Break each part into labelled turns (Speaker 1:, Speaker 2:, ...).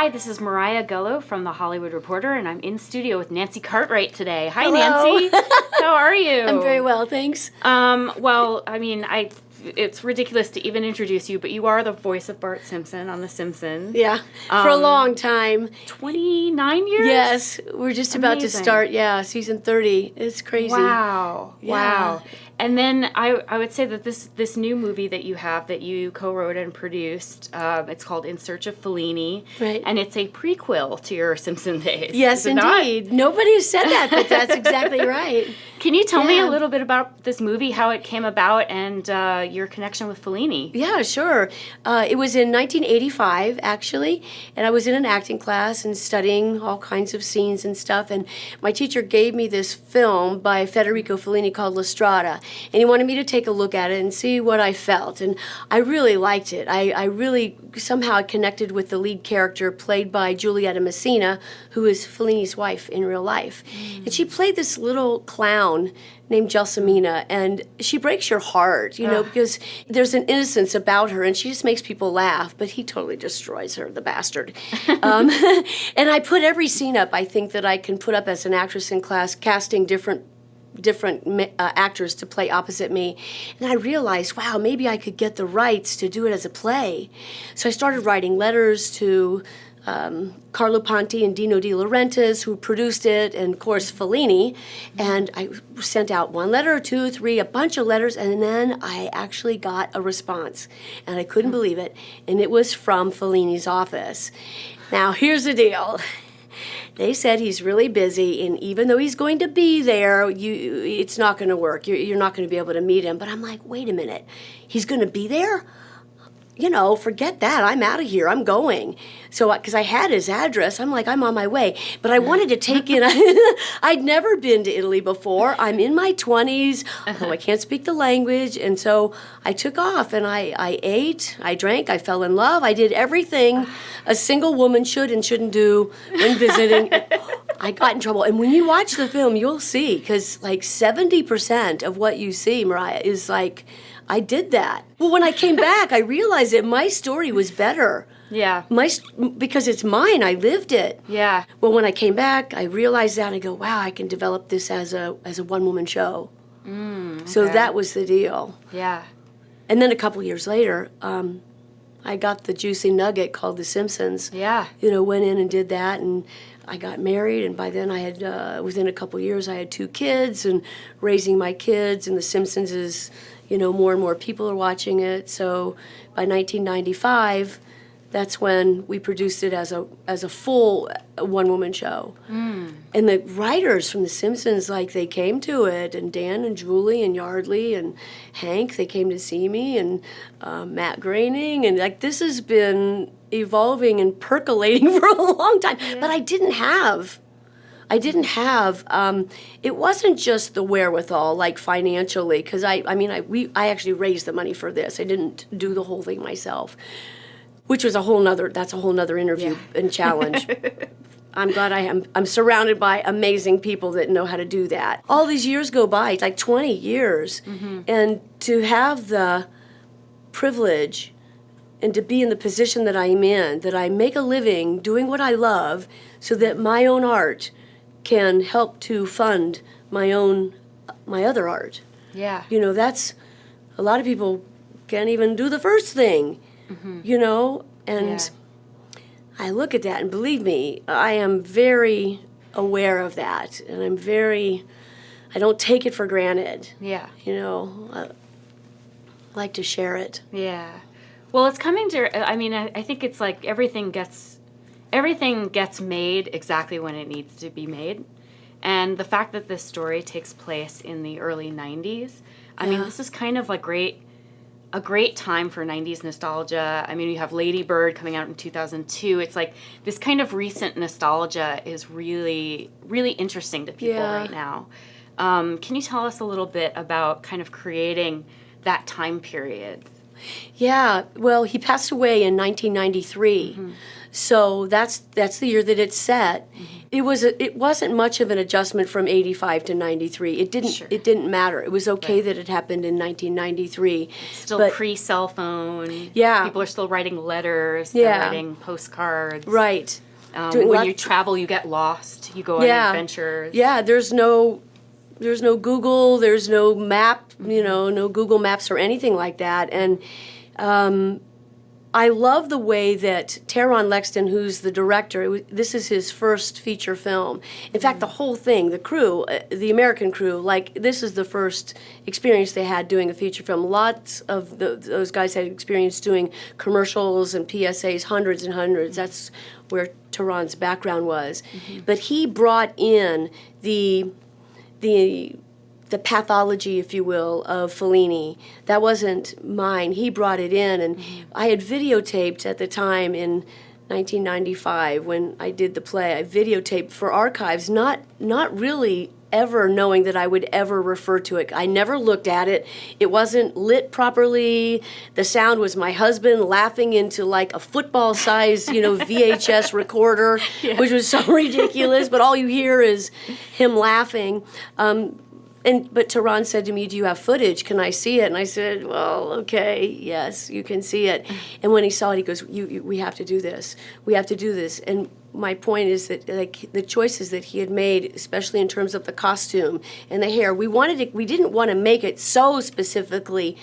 Speaker 1: Hi, this is Mariah Gullo from The Hollywood Reporter, and I'm in studio with Nancy Cartwright today. Hi,
Speaker 2: Hello.
Speaker 1: Nancy. How are you?
Speaker 2: I'm very well, thanks.
Speaker 1: It's ridiculous to even introduce you, but you are the voice of Bart Simpson on The Simpsons.
Speaker 2: Yeah, for a long time.
Speaker 1: 29 years?
Speaker 2: Yes, we're just about to start, season 30. It's crazy.
Speaker 1: Wow.
Speaker 2: Yeah.
Speaker 1: Wow. And then I would say that this new movie that you have that you co-wrote and produced, it's called In Search of Fellini.
Speaker 2: Right.
Speaker 1: And it's a prequel to your Simpson days.
Speaker 2: Yes, indeed. Nobody has said that, but that's exactly right.
Speaker 1: Can you tell me a little bit about this movie, how it came about, and your connection with Fellini?
Speaker 2: Yeah, sure. It was in 1985, actually, and I was in an acting class and studying all kinds of scenes and stuff, and my teacher gave me this film by Federico Fellini called La Strada, and he wanted me to take a look at it and see what I felt, and I really liked it. I really somehow connected with the lead character played by Giulietta Messina, who is Fellini's wife in real life. And she played this little clown named Gelsomina, and she breaks your heart, because there's an innocence about her, and she just makes people laugh, but he totally destroys her, the bastard. And I put every scene up, I think, that I can put up as an actress in class, casting different actors to play opposite me. And I realized, wow, maybe I could get the rights to do it as a play. So I started writing letters to Carlo Ponti and Dino De Laurentiis, who produced it, and of course Fellini. And I sent out one letter, two, three, a bunch of letters, and then I actually got a response. And I couldn't believe it. And it was from Fellini's office. Now, here's the deal. They said he's really busy, and even though he's going to be there, it's not going to work. You're not going to be able to meet him. But I'm like, wait a minute. He's going to be there? Forget that. I'm out of here. I'm going. So, because I had his address, I'm like, I'm on my way. But I wanted to take in, I'd never been to Italy before. I'm in my 20s, although I can't speak the language. And so I took off, and I ate, I drank, I fell in love. I did everything a single woman should and shouldn't do when visiting. I got in trouble. And when you watch the film, you'll see, because like 70% of what you see, Mariah, is like, I did that. Well, when I came back, I realized that my story was better.
Speaker 1: Yeah.
Speaker 2: Because it's mine. I lived it.
Speaker 1: Yeah.
Speaker 2: Well, when I came back, I realized that, and I go, wow, I can develop this as a one-woman show.
Speaker 1: Okay.
Speaker 2: So that was the deal.
Speaker 1: Yeah.
Speaker 2: And then a couple years later, I got the juicy nugget called The Simpsons.
Speaker 1: Yeah.
Speaker 2: Went in and did that, and I got married, and by then I had, within a couple years, I had 2 kids, and raising my kids, and The Simpsons is, more and more people are watching it. So by 1995, that's when we produced it as a full one-woman show. And the writers from The Simpsons, they came to it, and Dan and Julie and Yardley and Hank, they came to see me, and Matt Groening, and this has been evolving and percolating for a long time. Yeah. But I didn't have, it wasn't just the wherewithal, financially, because I actually raised the money for this. I didn't do the whole thing myself, which was a whole nother interview and challenge. I'm glad I'm surrounded by amazing people that know how to do that. All these years go by, it's 20 years, and to have the privilege and to be in the position that I'm in, that I make a living doing what I love so that my own art can help to fund my other art.
Speaker 1: Yeah.
Speaker 2: That's, a lot of people can't even do the first thing, and I look at that, and believe me, I am very aware of that, and I don't take it for granted.
Speaker 1: Yeah.
Speaker 2: I like to share it.
Speaker 1: Yeah. Well, it's coming to, I think it's everything gets made exactly when it needs to be made. And the fact that this story takes place in the early 90s, this is kind of a great time for 90s nostalgia. You have Lady Bird coming out in 2002. It's this kind of recent nostalgia is really, really interesting to people right now. Can you tell us a little bit about kind of creating that time period?
Speaker 2: Yeah, well, he passed away in 1993. So that's the year that it's set. It wasn't much of an adjustment from 85 to 93. It didn't matter. It was okay that it happened in 1993.
Speaker 1: Still pre-cell phone.
Speaker 2: Yeah.
Speaker 1: People are still writing letters.
Speaker 2: Yeah.
Speaker 1: They're writing postcards.
Speaker 2: Right.
Speaker 1: When you travel, you get lost. You go on adventures.
Speaker 2: Yeah, there's no Google, there's no map, no Google Maps or anything like that. And I love the way that Taron Lexton, who's the director, this is his first feature film. In fact, the whole thing, the crew, the American crew, this is the first experience they had doing a feature film. Lots of those guys had experience doing commercials and PSAs, hundreds and hundreds. That's where Taron's background was. But he brought in the pathology, if you will, of Fellini. That wasn't mine. He brought it in, and I had videotaped at the time in 1995 when I did the play. I videotaped for archives, not really ever knowing that I would ever refer to it. I never looked at it. It wasn't lit properly. The sound was my husband laughing into like a football-sized, VHS recorder, which was so ridiculous, but all you hear is him laughing. But Taron said to me, "Do you have footage? Can I see it?" And I said, "Well, okay, yes, you can see it." And when he saw it, he goes, "We have to do this. We have to do this." And my point is that the choices that he had made, especially in terms of the costume and the hair, we didn't want to make it so specifically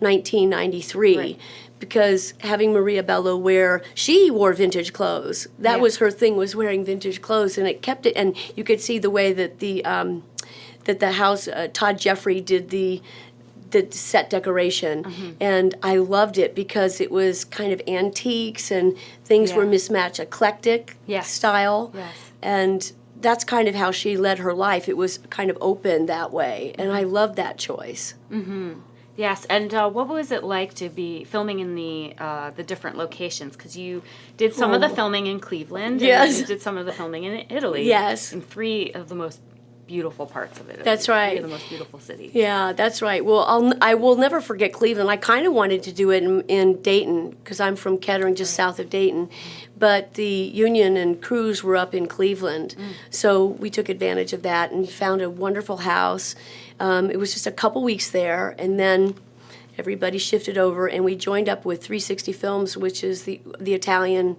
Speaker 2: 1993. Right. Because having Maria Bello she wore vintage clothes. That was her thing, was wearing vintage clothes, and it kept it. And you could see the way that the house, Todd Jeffrey did the set decoration, and I loved it because it was kind of antiques and things were mismatched, eclectic style, and that's kind of how she led her life. It was kind of open that way, and I loved that choice.
Speaker 1: Yes, and what was it like to be filming in the different locations? Because you did some of the filming in Cleveland, and you did some of the filming in Italy.
Speaker 2: Yes,
Speaker 1: in three of the most beautiful parts of it.
Speaker 2: That's right.
Speaker 1: Three of the most beautiful cities.
Speaker 2: Yeah, that's right. Well, I will never forget Cleveland. I kind of wanted to do it in Dayton because I'm from Kettering, just south of Dayton. But the union and crews were up in Cleveland. So we took advantage of that and found a wonderful house. It was just a couple weeks there, and then everybody shifted over, and we joined up with 360 Films, which is the Italian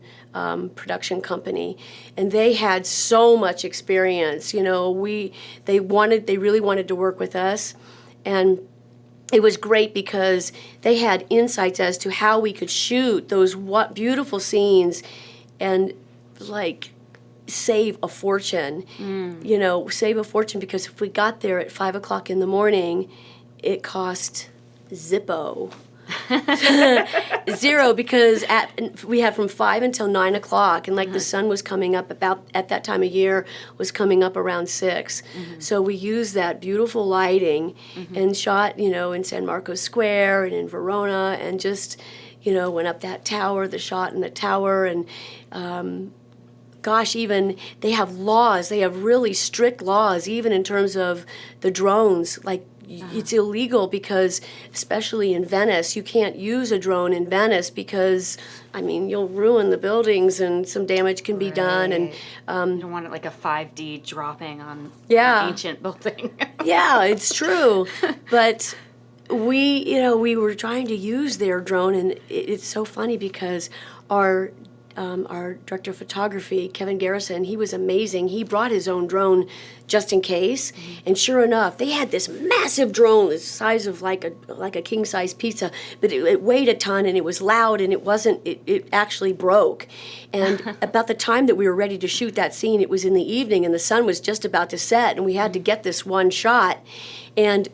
Speaker 2: production company, and they had so much experience. They really wanted to work with us, and it was great because they had insights as to how we could shoot those beautiful scenes, and save a fortune. Save a fortune, because if we got there at 5:00 in the morning, it cost Zippo. Zero, because we had from 5 until 9 o'clock, and the sun was coming up about at that time of year, was coming up around 6. So we used that beautiful lighting and shot, in San Marcos Square and in Verona, and just, went up that tower, the shot in the tower, and even they have laws. They have really strict laws, even in terms of the drones. It's illegal because, especially in Venice, you can't use a drone in Venice because, you'll ruin the buildings and some damage can be done. And
Speaker 1: you don't want it like a 5D dropping on an ancient building.
Speaker 2: Yeah, it's true. But we were trying to use their drone, and it's so funny because our director of photography, Kevin Garrison, he was amazing. He brought his own drone just in case, and sure enough, they had this massive drone, the size of like a king-size pizza, but it weighed a ton, and it was loud, and it actually broke. And about the time that we were ready to shoot that scene, it was in the evening, and the sun was just about to set, and we had to get this one shot, and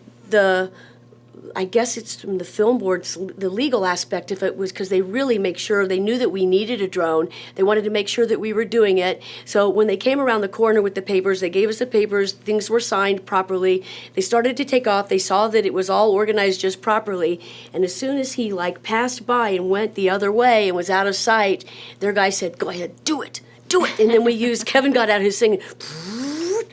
Speaker 2: I guess it's from the film board's, the legal aspect of it was because they really make sure, they knew that we needed a drone. They wanted to make sure that we were doing it. So when they came around the corner with the papers, they gave us the papers, things were signed properly. They started to take off. They saw that it was all organized just properly. And as soon as he passed by and went the other way and was out of sight, their guy said, "Go ahead, do it. And then Kevin got out his thing, and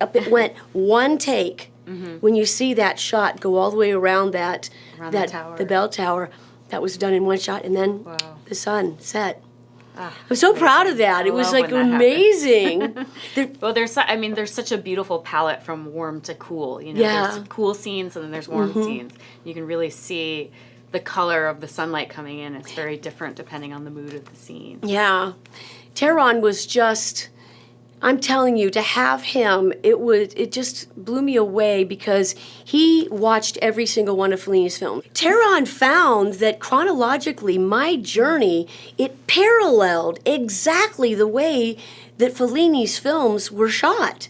Speaker 2: up it went, one take. When you see that shot go all the way around the bell tower, that was done in one shot, and then the sun set. I'm so proud of that. It was like amazing.
Speaker 1: Well, there's such a beautiful palette from warm to cool. You know,
Speaker 2: Yeah.
Speaker 1: there's cool scenes and then there's warm scenes. You can really see the color of the sunlight coming in. It's very different depending on the mood of the scene.
Speaker 2: Yeah. Tehran was just, I'm telling you, to have him, it just blew me away because he watched every single one of Fellini's films. Tehran found that chronologically, my journey, it paralleled exactly the way that Fellini's films were shot.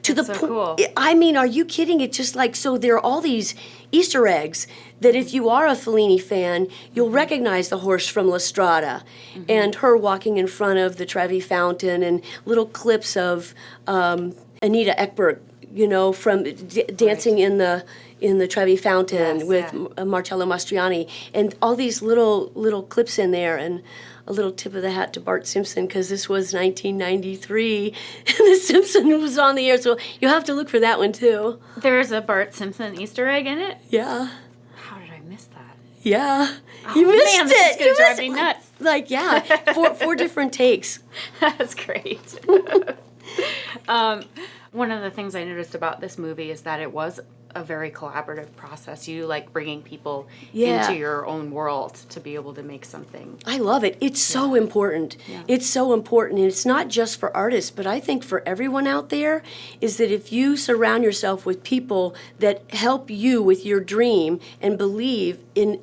Speaker 2: To the
Speaker 1: so
Speaker 2: point,
Speaker 1: cool.
Speaker 2: I mean, are you kidding? It's just like, so there are all these Easter eggs that if you are a Fellini fan, you'll recognize the horse from La Strada and her walking in front of the Trevi Fountain and little clips of Anita Ekberg, you know, from dancing in the Trevi Fountain with Marcello Mastroianni, and all these little clips in there, and a little tip of the hat to Bart Simpson because this was 1993 and The Simpson was on the air, so you have to look for that one too.
Speaker 1: There's a Bart Simpson Easter egg in it?
Speaker 2: Yeah.
Speaker 1: How did I miss that?
Speaker 2: Yeah.
Speaker 1: Oh,
Speaker 2: you missed
Speaker 1: man,
Speaker 2: it.
Speaker 1: this is going to drive me nuts.
Speaker 2: Like, yeah, four different takes.
Speaker 1: That's great. One of the things I noticed about this movie is that it was a very collaborative process. You like bringing people into your own world to be able to make something.
Speaker 2: I love it. It's so important.
Speaker 1: Yeah.
Speaker 2: It's so important. And it's not just for artists, but I think for everyone out there is that if you surround yourself with people that help you with your dream and believe in,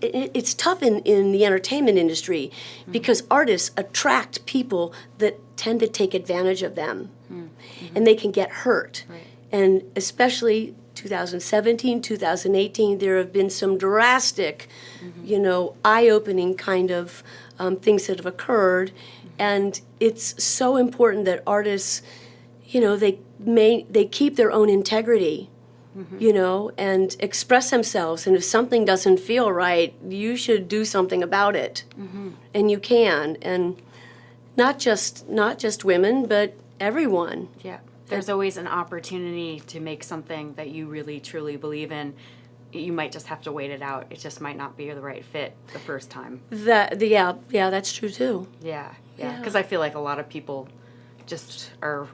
Speaker 2: it's tough in the entertainment industry because artists attract people that tend to take advantage of them and they can get hurt.
Speaker 1: Right.
Speaker 2: And especially 2017, 2018, there have been some drastic, eye-opening kind of things that have occurred. And it's so important that artists, they keep their own integrity, and express themselves. And if something doesn't feel right, you should do something about it. And you can. And not just women, but everyone.
Speaker 1: Yeah. There's always an opportunity to make something that you really, truly believe in. You might just have to wait it out. It just might not be the right fit the first time.
Speaker 2: Yeah, that's true too.
Speaker 1: Yeah. Because I feel like a lot of people just are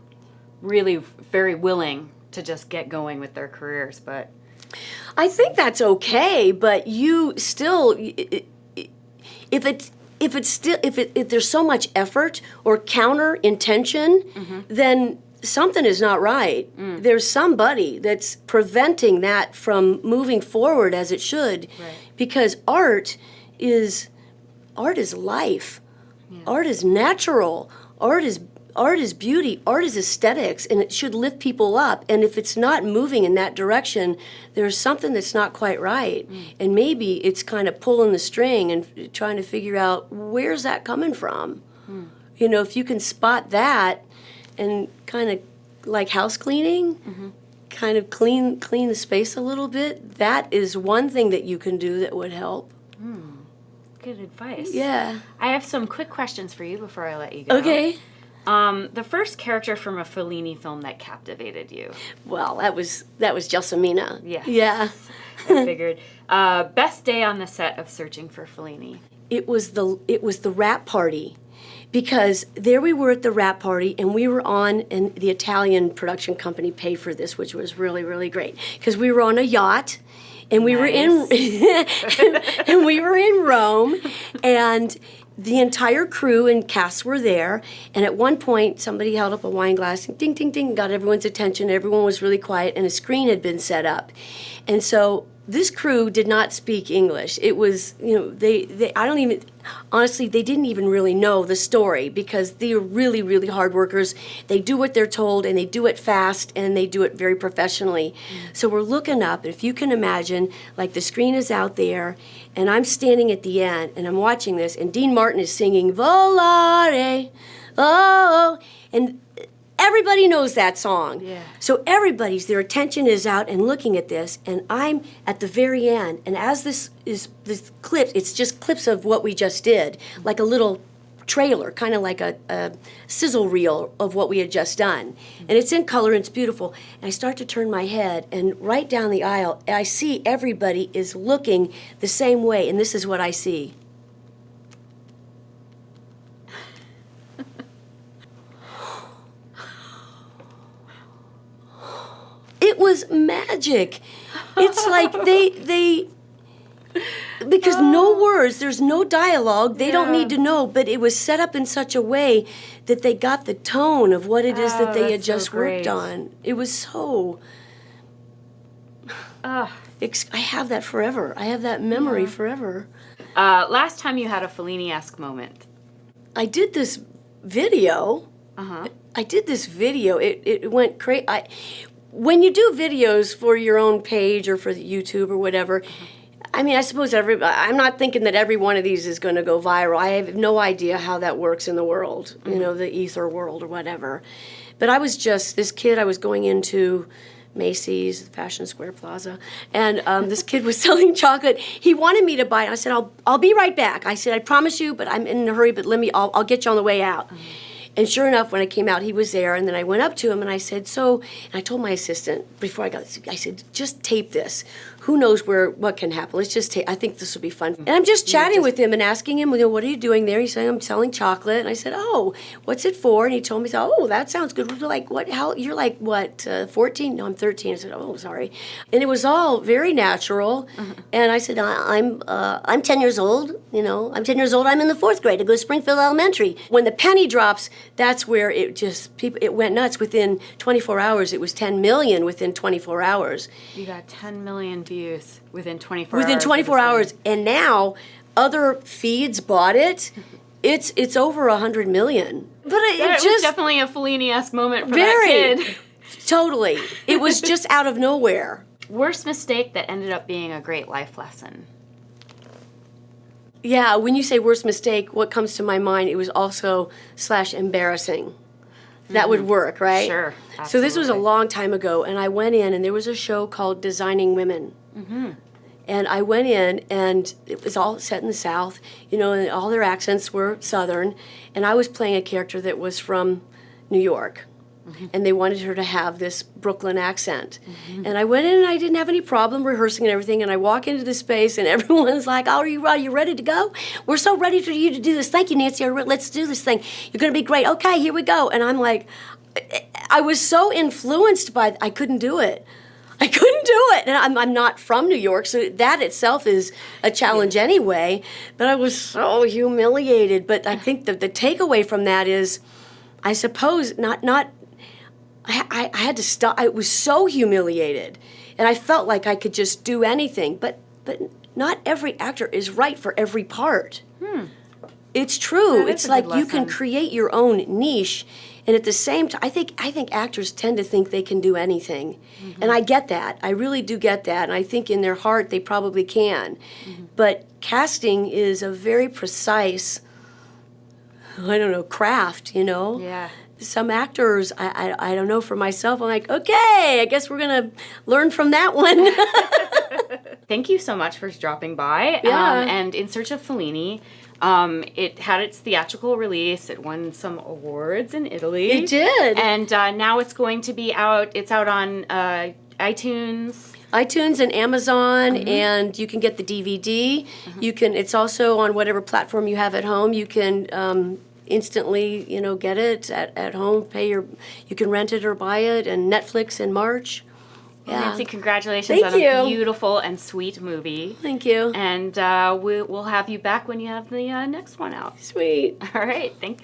Speaker 1: really very willing to just get going with their careers, but
Speaker 2: I think that's okay. But you still, if there's so much effort or counter intention, then something is not right. There's somebody that's preventing that from moving forward as it should, because art is life. Yeah. Art is natural. Art is beauty. Art is aesthetics, and it should lift people up. And if it's not moving in that direction, there's something that's not quite right. And maybe it's kind of pulling the string and trying to figure out where's that coming from. If you can spot that and kind of like house cleaning, kind of clean the space a little bit, that is one thing that you can do that would help.
Speaker 1: Good advice.
Speaker 2: Yeah.
Speaker 1: I have some quick questions for you before I let you go.
Speaker 2: Okay.
Speaker 1: The first character from a Fellini film that captivated you?
Speaker 2: Well, that was Gelsomina.
Speaker 1: Yes.
Speaker 2: Yeah.
Speaker 1: I figured. Best day on the set of Searching for Fellini?
Speaker 2: It was the wrap party. Because there we were at the wrap party, and we were on, and the Italian production company paid for this, which was really, really great. Because we were on a yacht, and we were in Rome, and the entire crew and cast were there. And at one point, somebody held up a wine glass, and ding, ding, ding, got everyone's attention. Everyone was really quiet, and a screen had been set up, and so this crew did not speak English. It was, honestly, they didn't even really know the story because they are really, really hard workers. They do what they're told, and they do it fast, and they do it very professionally. So we're looking up, and if you can imagine, like the screen is out there, and I'm standing at the end, and I'm watching this, and Dean Martin is singing, Volare, oh, and everybody knows that song. Yeah. So their attention is out and looking at this, and I'm at the very end. And as this clip, it's just clips of what we just did, like a little trailer, kind of like a sizzle reel of what we had just done. And it's in color, and it's beautiful. And I start to turn my head, and right down the aisle, I see everybody is looking the same way, and this is what I see. was magic. It's like they because no words, there's no dialogue, they don't need to know, but it was set up in such a way that they got the tone of what it is that they had just worked on. It was so... I have that forever. I have that memory forever.
Speaker 1: Last time you had a Fellini-esque moment.
Speaker 2: I did this video. It went crazy. When you do videos for your own page or for YouTube or whatever, I mean, I suppose I'm not thinking that every one of these is going to go viral. I have no idea how that works in the world, you know, the ether world or whatever. But I was just this kid. I was going into Macy's, Fashion Square Plaza, and this kid was selling chocolate. He wanted me to buy it. I said, I'll be right back. I said, I promise you, but I'm in a hurry, but I'll get you on the way out. And sure enough, when I came out, he was there, and then I went up to him and I said, and I told my assistant before I said, just tape this. Who knows what can happen? Let's just tape. I think this will be fun. And I'm just chatting with him and asking him, what are you doing there? He's saying, I'm selling chocolate. And I said, oh, what's it for? And he told me, oh, that sounds good. Like, what? How? You're like, what, 14? No, I'm 13. I said, oh, sorry. And it was all very natural. And I said, I'm 10 years old. You know, I'm 10 years old. I'm in the 4th grade. I go to Springfield Elementary. When the penny drops, that's where it went nuts. Within 24 hours, it was 10 million within 24 hours.
Speaker 1: You got 10 million views within 24 hours.
Speaker 2: Within 24 hours. And now other feeds bought it. It's over 100 million. But it
Speaker 1: was definitely a Fellini-esque moment for that kid.
Speaker 2: Totally. It was just out of nowhere.
Speaker 1: Worst mistake that ended up being a great life lesson.
Speaker 2: Yeah, when you say worst mistake, what comes to my mind, it was also /embarrassing. That would work, right?
Speaker 1: Sure, absolutely.
Speaker 2: So this was a long time ago, and I went in, and there was a show called Designing Women. And I went in, and it was all set in the South, you know, and all their accents were Southern, and I was playing a character that was from New York. And they wanted her to have this Brooklyn accent. And I went in and I didn't have any problem rehearsing and everything. And I walk into the space and everyone's like, oh, are you ready to go? We're so ready for you to do this. Thank you, Nancy. Let's do this thing. You're going to be great. Okay, here we go. And I'm like, I was so influenced by I couldn't do it. I couldn't do it. And I'm not from New York, so that itself is a challenge anyway. But I was so humiliated. But I think the takeaway from that is, I suppose, I had to stop. I was so humiliated, and I felt like I could just do anything. But not every actor is right for every part. It's true. It's like you can create your own niche, and at the same time, I think actors tend to think they can do anything, and I get that. I really do get that, and I think in their heart they probably can. But casting is a very precise, craft. You know.
Speaker 1: Yeah.
Speaker 2: Some actors, I don't know, for myself, I'm like, okay, I guess we're going to learn from that one.
Speaker 1: Thank you so much for dropping by.
Speaker 2: Yeah.
Speaker 1: And In Search of Fellini, it had its theatrical release. It won some awards in Italy.
Speaker 2: It did.
Speaker 1: And now it's going to be out. It's out on iTunes.
Speaker 2: iTunes and Amazon, and you can get the DVD. It's also on whatever platform you have at home. You can instantly, get it at home. You can rent it or buy it, and Netflix in March.
Speaker 1: Yeah. Nancy, congratulations on a beautiful and sweet movie.
Speaker 2: Thank you.
Speaker 1: And we'll have you back when you have the next one out.
Speaker 2: Sweet.
Speaker 1: All right. Thanks.